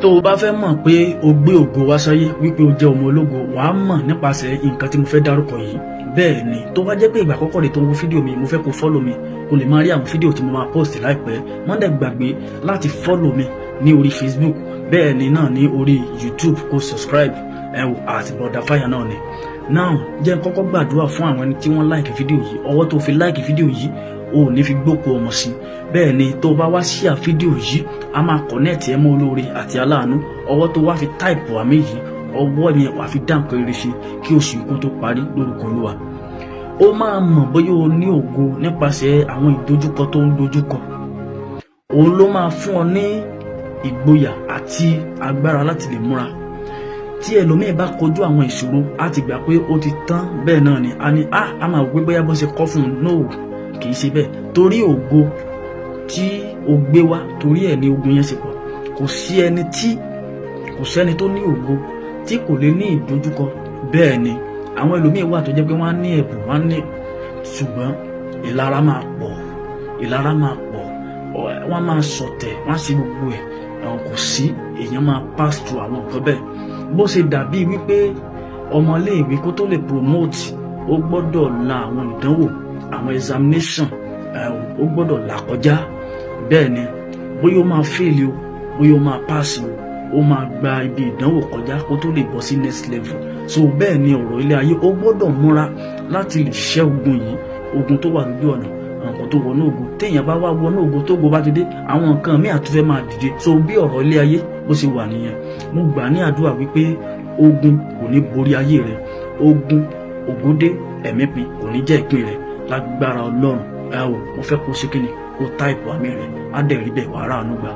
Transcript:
tó o bá fẹ́ mọ̀ pé o gbé ògo wá sáyé wípé o jẹ́ ọmọ ológo wàá mọ̀ nípasẹ̀ nǹkan tí mo fẹ́ dárúkọ yìí. Bẹ́ẹ̀ ni tó bá jẹ́ pé ìgbà àkọ́kọ́ rẹ̀ tó ń wo fídíò mi mo fẹ́ kó fọ́lọ̀ mi kó lè máa rí àwọn fídíò tí mo máa post láìpẹ́. Má dẹ̀ gbàgbé láti fọ́lọ̀ mi ní orí Facebook bẹ́ẹ̀ ni náà ní orí YouTube kó subscribe àti Brother Fire náà ni. Now jẹ́ kọ́kọ́ gbàdúrà fún àwọn ẹni tí wọ́n like fídíò yìí. Ọwọ́ tó fi like fídíò yìí o ò ní fi gbóko ọmọ sí. Bẹ́ẹ̀ ni tó bá wá share fídíò yìí a máa connect ẹ mọ́ olóore àti aláàánú. Ọwọ́ tó wá fi type àmì yìí ọwọ́ yẹn wàá fi dáǹkan rere ṣe kí oṣù kó tó parí lórúkọ Olúwa. Ó máa mọ̀ bóyá o ní ògo nípasẹ̀ àwọn ìdojúkọ tó ń dojúkọ. Òun ló máa fún ọ ní ìgboyà àti agbára láti lè múra. Tí ẹlòmíì bá kojú àwọn ìṣòro á ti gbà pé ó ti tán bẹ́ẹ̀ náà ni a ní a máa gbé bóyá bó ṣe kọ́ fún un no kì í ṣe bẹ́ẹ̀ torí ògo tí o gbé wá torí ẹ̀ ní ogun yẹn ṣe pọ̀. Kò sẹ́ni tó ní ògo tí kò lè ní ìdojúkọ. Bẹ́ẹ̀ ni àwọn ẹlòmíì wà tó jẹ́ pé wọ́n á ní ẹ̀bùn wọ́n á ní ṣùgbọ́n ìlara máa pọ̀ wọ́n máa ṣọ̀tẹ̀ wọ́n á ṣe gbogbo ẹ̀ kò sí èèyàn máa pass through àwọn nǹkan bẹ́ẹ̀. Bó ṣe dàbí wípé ọmọléèwé kó tó lè promote ó gbọ́dọ̀ la àwọn ìdánwò àwọn examination ó gbọ́dọ̀ là kọjá. Bẹ́ẹ̀ ni bóyá ó máa fail o bóyá ó máa pass o ó máa gba ibi ìdánwò kọjá kó tó lè bọ́ sí next level. So bẹ́ẹ̀ ni ọ̀rọ̀ ilé ayé ó gbọ́dọ̀ múra láti lè ṣẹ́ ogun yìí ogun tó wà lójú ọ̀nà nǹkan tó wọnú ògo. Téèyàn bá wá wọnú ògo tó go bá ti dé àwọn nǹkan míì àtúfẹ́ máa dìde. So bí ọ̀rọ̀ ilé ayé bó ṣe wà nìyẹn. Mo gbà ní àdúrà wípé ogun kò ní borí ayé rẹ. Ogun ògòdé ẹ̀mí pin kò ní jẹ́ ìpín rẹ lágbára Ọlọ́run. Mo fẹ́ kó ṣe kíni kó táìpù àmì rẹ á dẹ̀ rí bẹ́ẹ̀ wàá rà àánú gbà.